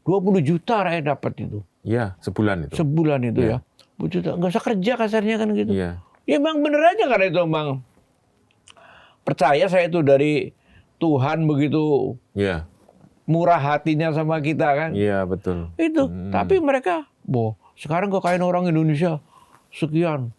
20 juta rakyat dapat itu. Iya, sebulan itu. Sebulan itu ya. 20 juta. Nggak usah kerja kasarnya kan gitu. Iya. Ya bang bener aja karena itu bang. Percaya saya itu dari Tuhan begitu murah hatinya sama kita kan. Iya betul. Itu. Tapi mereka, sekarang kekayaan orang Indonesia sekian.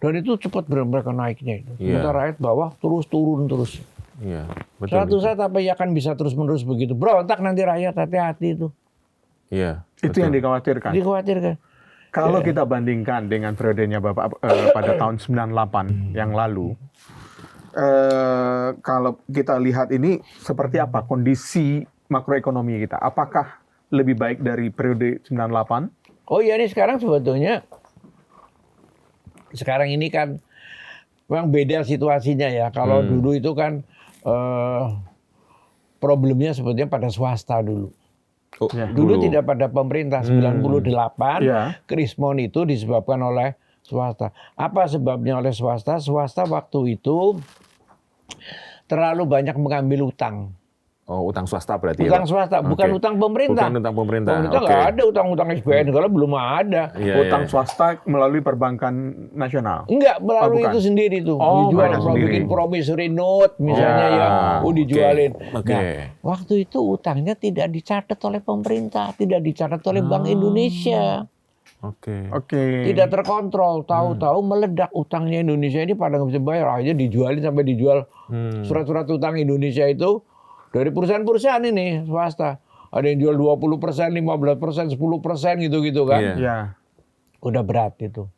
Dan itu cepat mereka naiknya itu. Sementara rakyat bawah terus turun terus. Iya, betul. Suatu saat apa ya akan bisa terus-menerus begitu. Berontak nanti rakyat, hati-hati itu. Iya. Itu yang dikhawatirkan. Dikhawatirkan. Kalau kita bandingkan dengan periodenya Bapak pada tahun 98 yang lalu, kalau kita lihat ini seperti apa kondisi makroekonomi kita? Apakah lebih baik dari periode 98? Oh iya, ini sekarang sebetulnya sekarang ini kan memang beda situasinya ya. Kalau dulu itu kan problemnya sebetulnya pada swasta dulu. Dulu tidak pada pemerintah. 98 krismon itu disebabkan oleh swasta. Apa sebabnya oleh swasta? Swasta waktu itu terlalu banyak mengambil utang. Oh, utang swasta berarti utang swasta, bukan utang pemerintah. Bukan utang pemerintah. Pemerintah nggak ada utang-utang SBN, kalau belum ada. Utang swasta melalui perbankan nasional? Enggak, melalui itu sendiri tuh. Dijual, bikin promissory note misalnya dijualin. Nah, waktu itu utangnya tidak dicatat oleh pemerintah, tidak dicatat oleh Bank Indonesia. Tidak terkontrol, tahu-tahu meledak utangnya Indonesia ini pada nggak bisa bayar, akhirnya dijualin sampai dijual surat-surat utang Indonesia itu dari perusahaan-perusahaan ini swasta. Ada yang jual 20%, 15%, 10% gitu-gitu kan. Udah berat itu.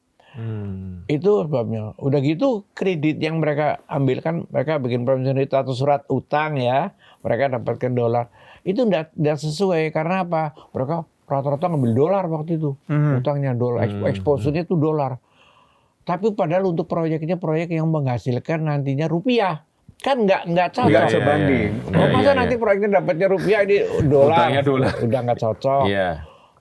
Itu sebabnya. Udah gitu kredit yang mereka ambil kan, mereka bikin promissory note atau surat utang ya, mereka dapatkan dolar. Itu enggak sesuai karena apa? Mereka rata-rata ngambil dolar waktu itu. Utangnya dolar, exposure-nya itu dolar. Tapi padahal untuk proyeknya proyek yang menghasilkan nantinya rupiah. Kan nggak cocok. Nggak sebanding. Masa nanti proyeknya dapatnya rupiah, ini dolar. Udah nggak cocok.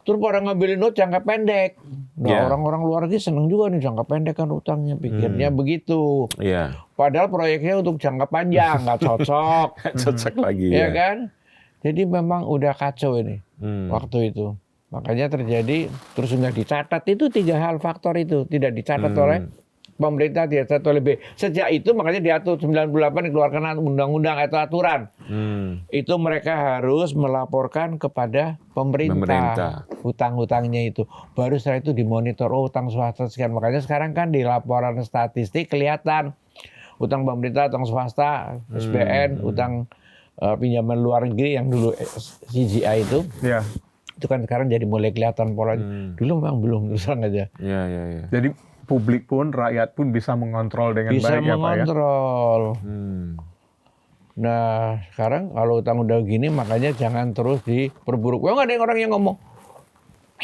Terus pada ngambilin note jangka pendek. Nah orang-orang luar negeri seneng juga nih jangka pendek kan utangnya. Pikirnya begitu. Padahal proyeknya untuk jangka panjang, nggak cocok. Cocok lagi. Ya kan? Jadi memang udah kacau ini waktu itu. Makanya terjadi terus nggak dicatat itu 3 hal faktor itu tidak dicatat oleh pemerintah diatur oleh B. Sejak itu makanya diatur 98 dikeluarkan undang-undang atau aturan. Itu mereka harus melaporkan kepada pemerintah. Hutang-hutangnya itu. Baru setelah itu dimonitor, hutang swasta sekian. Makanya sekarang kan di laporan statistik kelihatan hutang pemerintah, hutang swasta, SBN, hutang pinjaman luar negeri yang dulu CGI itu. Ya. Itu kan sekarang jadi mulai kelihatan polanya. Dulu memang belum, terus terang aja. Iya. Jadi publik pun, rakyat pun bisa mengontrol dengan bisa baik ya Pak ya? mengontrol. Nah sekarang kalau utang udah gini makanya jangan terus diperburuk. Nggak ada orang yang ngomong,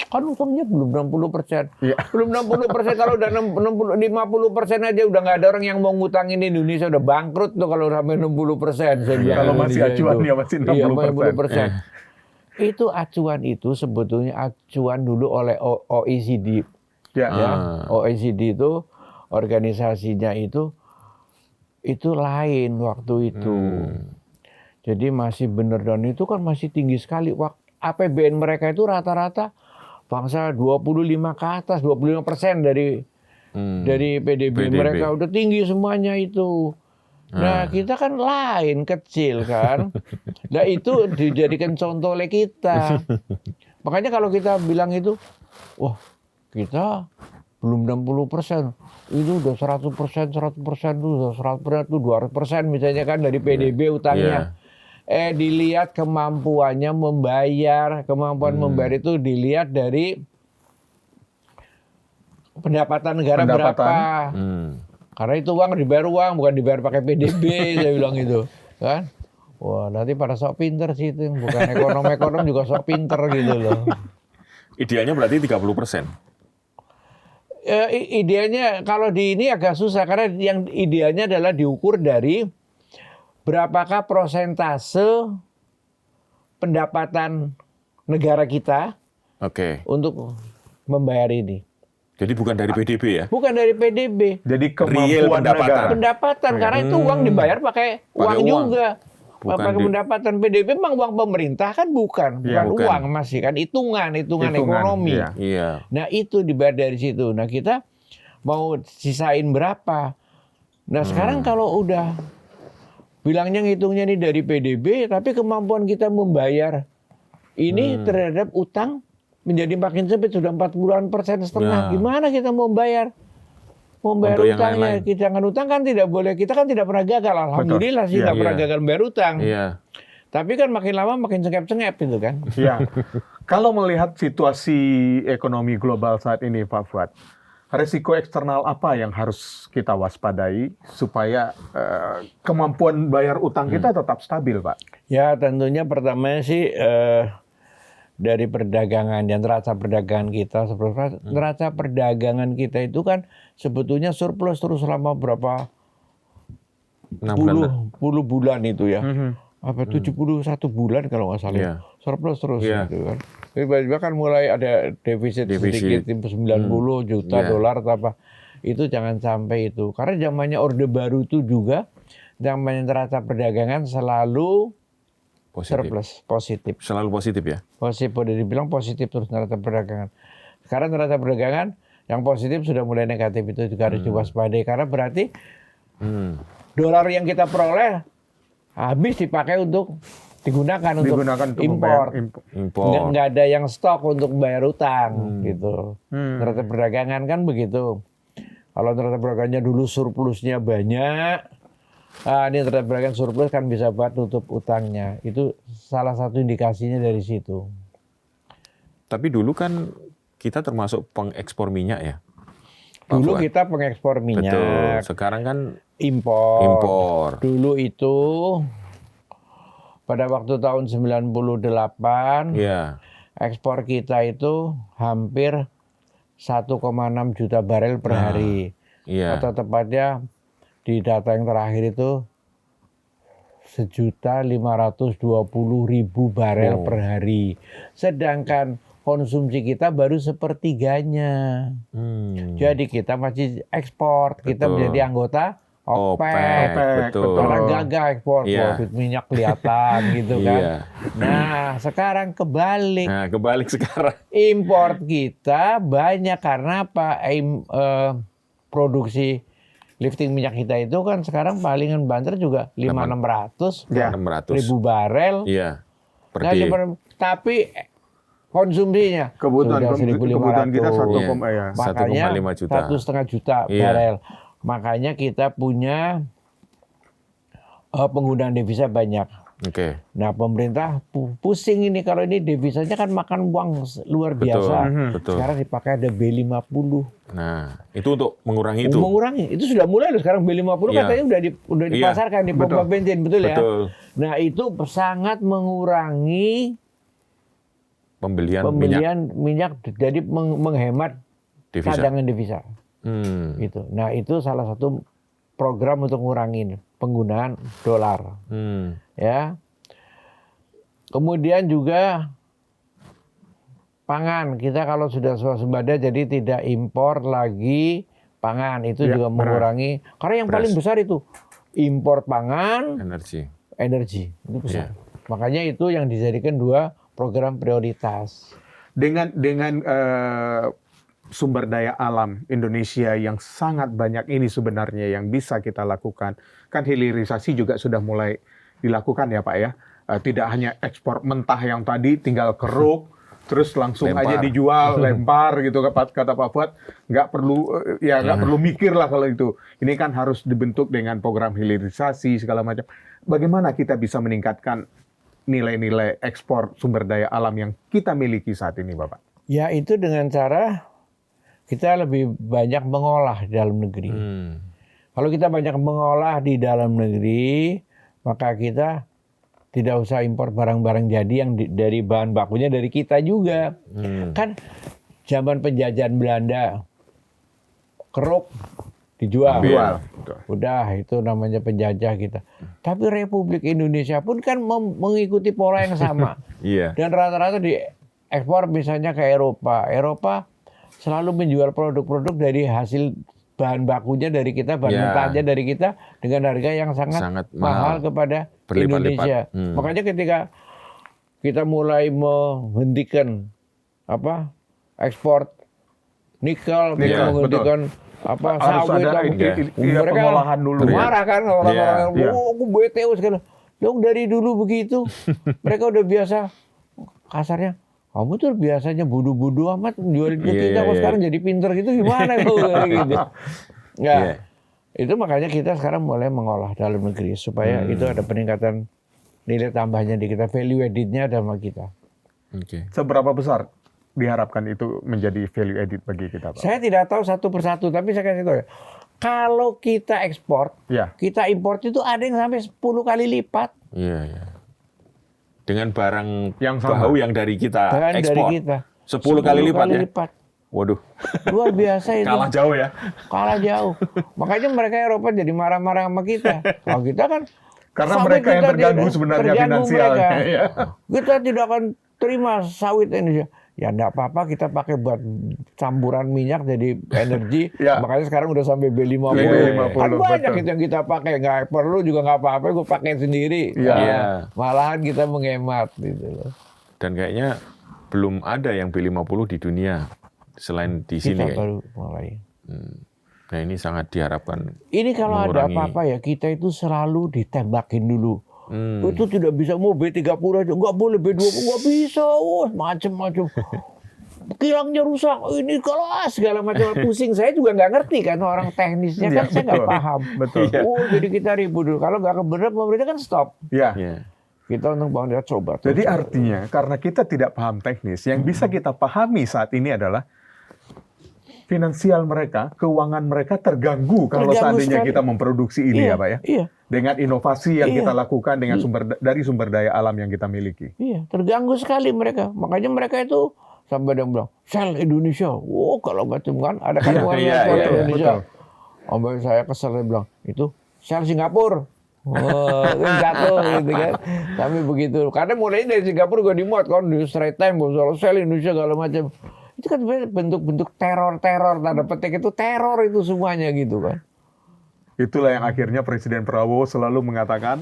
kan utangnya belum 60%. Iya. Belum 60%, kalau udah 50% aja udah nggak ada orang yang mau ngutangin Indonesia, udah bangkrut tuh kalau sampai 60%. Saya bilang Kalau masih acuannya masih 60%. Iya, 50%. Itu acuan itu sebetulnya acuan dulu oleh OECD. Ya. OECD itu organisasinya itu lain waktu itu. Jadi masih bener, dan itu kan masih tinggi sekali. APBN mereka itu rata-rata bangsa 25 ke atas, 25% dari PDB mereka udah tinggi semuanya itu. Nah kita kan lain, kecil kan. Nah itu dijadikan contoh oleh kita. Makanya kalau kita bilang itu, wah kita belum 60%, itu udah 100%, 100% itu udah 100% itu 200% misalnya kan dari PDB utangnya. Dilihat kemampuannya membayar, kemampuan membayar itu dilihat dari pendapatan negara berapa. Karena itu uang dibayar uang, bukan dibayar pakai PDB, saya bilang itu, kan? Wah, nanti pada sok pinter sih itu, bukan ekonom juga sok pinter gitu loh. Idealnya berarti 30%. Idealnya kalau di ini agak susah karena yang idealnya adalah diukur dari berapakah persentase pendapatan negara kita untuk membayar ini. Jadi bukan dari PDB ya? Bukan dari PDB. Jadi kemampuan pendapatan karena itu uang dibayar pakai uang juga. Pakai pendapatan PDB memang uang pemerintah kan bukan uang, masih kan hitungan ekonomi. Iya. Nah itu dibayar dari situ. Nah kita mau sisain berapa? Nah sekarang kalau udah bilangnya ngitungnya ini dari PDB, tapi kemampuan kita membayar ini terhadap utang menjadi makin sempit, sudah 40% setengah. Gimana kita mau bayar utangnya? Jangan utang kan tidak boleh. Kita kan tidak pernah gagal. Alhamdulillah sih tidak pernah gagal membayar utang. Tapi kan makin lama makin cengep-cengep itu kan. Iya. Kalau melihat situasi ekonomi global saat ini Pak Fuad, resiko eksternal apa yang harus kita waspadai supaya kemampuan bayar utang kita tetap stabil Pak? Ya tentunya pertama sih dari perdagangan dan neraca perdagangan kita. Neraca perdagangan kita itu kan sebetulnya surplus terus selama berapa puluh bulan itu ya. 71 bulan kalau nggak salah. Surplus terus gitu kan. Tiba-tiba kan mulai ada defisit sedikit 90 juta dolar atau apa. Itu jangan sampai itu. Karena zamannya Orde Baru itu juga zamannya neraca perdagangan selalu surplus, positif. Selalu positif ya? Positif, boleh dibilang positif terus neraca perdagangan. Sekarang neraca perdagangan yang positif sudah mulai negatif, itu juga harus diwaspadai. Karena berarti dolar yang kita peroleh habis dipakai untuk digunakan untuk impor. Nggak ada yang stok untuk bayar utang gitu. Neraca perdagangan kan begitu. Kalau neraca perdagangannya dulu surplusnya banyak, ini neraca perdagangan surplus kan bisa buat tutup utangnya. Itu salah satu indikasinya dari situ. Tapi dulu kan kita termasuk pengekspor minyak ya? Dulu kita pengekspor minyak. Betul. Sekarang kan impor. Dulu itu pada waktu tahun 98, ekspor kita itu hampir 1,6 juta barel per hari. Atau tepatnya di data yang terakhir itu 1.520.000 barel per hari. Sedangkan konsumsi kita baru sepertiganya. Jadi kita masih ekspor. Kita menjadi anggota OPEC. Karena gagal ekspor, profit minyak kelihatan gitu kan. Nah sekarang kebalik. Sekarang. Impor kita banyak karena apa? Produksi lifting minyak kita itu kan sekarang palingan banter juga 500-600 ribu barel. Iya. Per Nah, day. tapi konsumsinya Kebutuhan sudah 1.500. kita 1,5 juta. 1,5 juta barel. Makanya kita punya penggunaan devisa banyak. Oke. Nah, pemerintah pusing ini kalau ini devisanya kan makan uang luar biasa. Betul. Sekarang dipakai ada B50. Nah, itu untuk mengurangi itu. Mengurangi. Itu sudah mulai loh sekarang B50 katanya udah dipasarkan di pompa bensin, betul ya? Betul. Nah, itu sangat mengurangi pembelian minyak jadi menghemat devisa. cadangan devisa. Gitu. Nah, itu salah satu program untuk mengurangi penggunaan dolar. Ya. Kemudian juga pangan. Kita kalau sudah swasembada jadi tidak impor lagi pangan. Itu juga mengurangi. Karena yang paling besar itu impor pangan, energi. Itu besar. Makanya itu yang dijadikan 2 program prioritas. Dengan sumber daya alam Indonesia yang sangat banyak ini sebenarnya yang bisa kita lakukan. Kan hilirisasi juga sudah mulai dilakukan ya Pak ya. Tidak hanya ekspor mentah yang tadi tinggal keruk, terus langsung aja dijual, lempar gitu kata Pak Fuad. Nggak perlu mikir lah kalau itu. Ini kan harus dibentuk dengan program hilirisasi segala macam. Bagaimana kita bisa meningkatkan nilai-nilai ekspor sumber daya alam yang kita miliki saat ini Bapak? Ya itu dengan cara kita lebih banyak mengolah di dalam negeri. Kalau kita banyak mengolah di dalam negeri, maka kita tidak usah impor barang-barang jadi yang dari bahan bakunya dari kita juga. Kan zaman penjajahan Belanda, keruk dijual. Udah itu namanya penjajah kita. Tapi Republik Indonesia pun kan mengikuti pola yang sama. Dan rata-rata diekspor misalnya ke Eropa. Eropa selalu menjual produk-produk dari hasil bahan bakunya dari kita, bahan mentahnya dari kita dengan harga yang sangat mahal kepada Indonesia. Makanya ketika kita mulai menghentikan ekspor nikel, menghentikan sawit, mereka pengolahan dulu. Marah kan orang-orang, aku BTU sekali. Dong dari dulu begitu, mereka udah biasa kasarnya. Kamu tuh biasanya bodoh-bodoh amat jualin ke kita, kok sekarang jadi pinter gitu gimana gitu. Itu makanya kita sekarang mulai mengolah dalam negeri supaya itu ada peningkatan nilai tambahnya di kita, value added-nya ada sama kita. Seberapa besar diharapkan itu menjadi value added bagi kita, Pak? Saya tidak tahu satu persatu, tapi saya kasih tahu ya. Kalau kita ekspor, kita import itu ada yang sampai 10 kali lipat. Dengan barang yang bahu yang dari kita ekspor. Dari kita. 10 kali lipat. Waduh. Luar biasa itu. Kalah jauh ya. Kalah jauh. Makanya mereka Eropa jadi marah-marah sama kita. Kalau kita kan karena mereka yang terganggu sebenarnya finansialnya. Kita tidak akan terima sawit Indonesia. Ya enggak apa-apa, kita pakai buat campuran minyak jadi energi. Makanya sekarang udah sampai B50. Kan banyak itu yang kita pakai, nggak perlu juga nggak apa-apa, gue pakai sendiri. Malahan kita menghemat gitu loh. Dan kayaknya belum ada yang B50 di dunia selain di sini. Kita baru mulai. Nah ini sangat diharapkan. Ini kalau ada apa-apa ya kita itu selalu ditembakin dulu. Itu tidak bisa mau B30 aja, nggak boleh B20, nggak bisa, macam-macam. Kilangnya rusak, ini kelas segala macam, pusing. Saya juga nggak ngerti kan orang teknisnya kan saya nggak paham. Jadi kita ribut dulu. Kalau nggak kebenar pemerintah kan stop. Kita untuk Bang dia coba. Jadi artinya karena kita tidak paham teknis, yang bisa kita pahami saat ini adalah finansial mereka, keuangan mereka terganggu kalau seandainya kita memproduksi ini ya Pak ya. Dengan inovasi yang kita lakukan dengan dari sumber daya alam yang kita miliki. Terganggu sekali mereka. Makanya mereka itu sampai ada yang bilang, Shell Indonesia. Kalau macam kan ada kan Shell Indonesia. Sampai saya kesel dia bilang, itu Shell Singapura. Jatuh gitu kan. Sampai begitu. Karena mulainya dari Singapura gue dimuat kan di Straits Times, Shell Indonesia segala macam. Itu kan bentuk-bentuk teror, tanda petik itu teror itu semuanya gitu kan. Itulah yang akhirnya Presiden Prabowo selalu mengatakan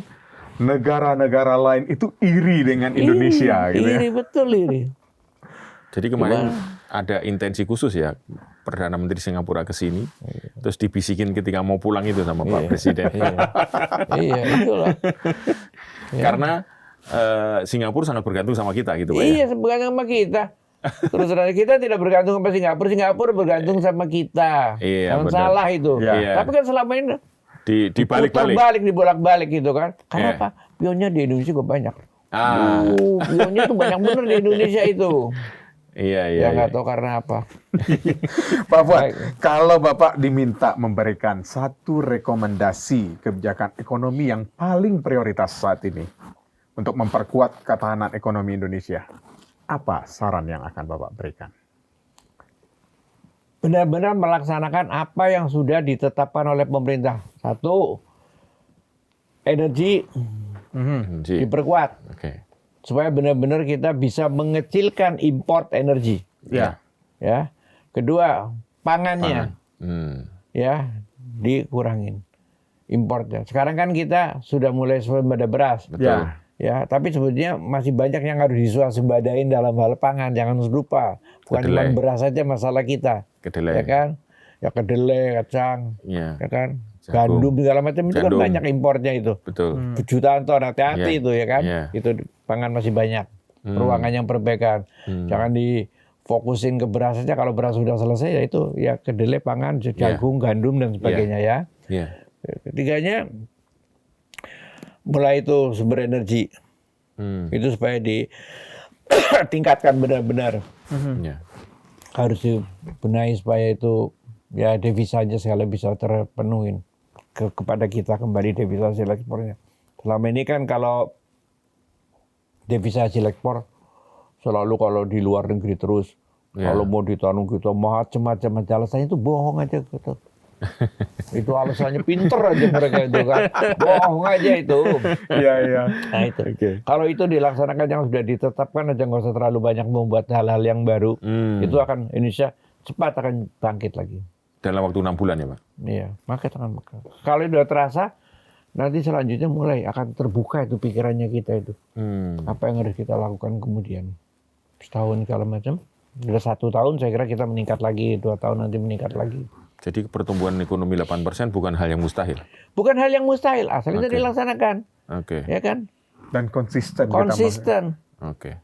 negara-negara lain itu iri dengan Indonesia. Iri, betul iri. Jadi kemarin ada intensi khusus ya Perdana Menteri Singapura ke sini, terus dibisikin ketika mau pulang itu sama Pak Presiden. Iya, itulah. Karena Singapura sangat bergantung sama kita gitu Pak. Iya, bergantung sama kita. Terus kita tidak bergantung sama Singapura, Singapura bergantung sama kita. Iya, Jangan benar. salah itu. Iya. Tapi kan selama ini Dibalik-balik. dibolak-balik gitu kan. Karena Iya. apa? Pionnya di Indonesia juga banyak. Ah. Pionnya tuh banyak bener di Indonesia itu. Iya. Ya nggak tahu karena apa. Pak Fuad, Baik. kalau Bapak diminta memberikan satu rekomendasi kebijakan ekonomi yang paling prioritas saat ini untuk memperkuat ketahanan ekonomi Indonesia, apa saran yang akan Bapak berikan? Benar-benar melaksanakan apa yang sudah ditetapkan oleh pemerintah. Satu, energi diperkuat. Oke. Supaya benar-benar kita bisa mengecilkan import energi. Ya. Ya. Kedua, pangannya. Ya, dikurangin importnya. Sekarang kan kita sudah mulai swasembada beras. Betul. Ya, tapi sebetulnya masih banyak yang harus diswasembadain dalam hal pangan. Jangan lupa, bukan cuma Kedelai. beras saja masalah kita. Kedelai. Ya kan? Ya kedelai, kacang, Iya. ya kan? Jagung. Gandum segala macam itu kan Gandum. banyak importnya itu. Betul. Jutaan ton, hati-hati Iya. itu ya kan. Iya. Itu pangan masih banyak. Ruangan yang perbaikan. Jangan difokusin ke beras saja. Kalau beras sudah selesai ya itu ya kedelai, pangan, jagung, gandum dan sebagainya ya. Iya. Ketiganya mulai itu sumber energi. Itu supaya ditingkatkan benar-benar. Iya. Harus dibenahi supaya itu ya devisanya segala bisa terpenuhin kepada kita kembali devisa hasil ekspornya. Selama ini kan kalau devisa hasil ekspor selalu kalau di luar negeri terus, Ya. kalau mau ditanung kita macam-macam alasannya itu bohong aja gitu. Itu alasannya pinter aja mereka itu kan, bohong aja itu. Iya. Nah itu. Kalau itu dilaksanakan yang sudah ditetapkan aja, nggak usah terlalu banyak membuat hal-hal yang baru. Itu akan Indonesia cepat akan bangkit lagi. Dalam waktu 6 bulan ya Pak? Iya, maka akan. Kalau sudah terasa, nanti selanjutnya mulai akan terbuka itu pikirannya kita itu. Apa yang harus kita lakukan kemudian. Setahun segala macam. Sudah 1 tahun saya kira kita meningkat lagi, 2 tahun nanti meningkat lagi. Jadi pertumbuhan ekonomi 8% bukan hal yang mustahil? Bukan hal yang mustahil, asal itu dilaksanakan. Oke. Ya kan? Dan konsisten. Konsisten. Oke.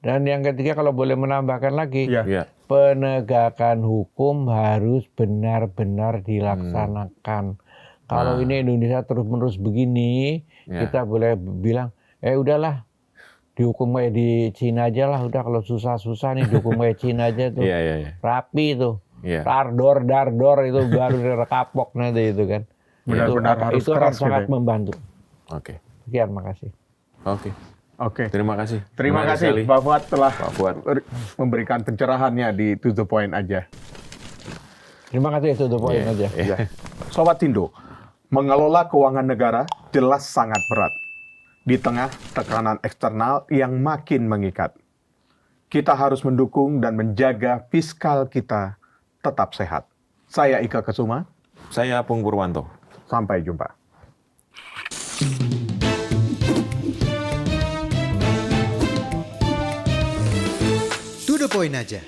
Dan yang ketiga kalau boleh menambahkan lagi, Iya. Iya. penegakan hukum harus benar-benar dilaksanakan. Kalau ini Indonesia terus-menerus begini, kita boleh bilang, udahlah, dihukum kayak di Cina aja lah. Udah kalau susah-susah nih dihukum kayak Cina aja tuh. Iya. Rapi tuh. Iya. Dardor itu baru kapok nanti itu kan. Benar-benar harus itu akan keras sangat gitu ya. membantu. Oke. Sekian, makasih. Oke. Terima kasih. Terima Menarik kasih sekali. Pak Fuad telah Pak Fuad. memberikan pencerahannya di To The Point aja. Terima kasih, itu poin aja. Iya. Sobat Tindo, mengelola keuangan negara jelas sangat berat di tengah tekanan eksternal yang makin mengikat. Kita harus mendukung dan menjaga fiskal kita tetap sehat. Saya Ika Kesuma, Saya Pung Purwanto. sampai jumpa. To the point aja.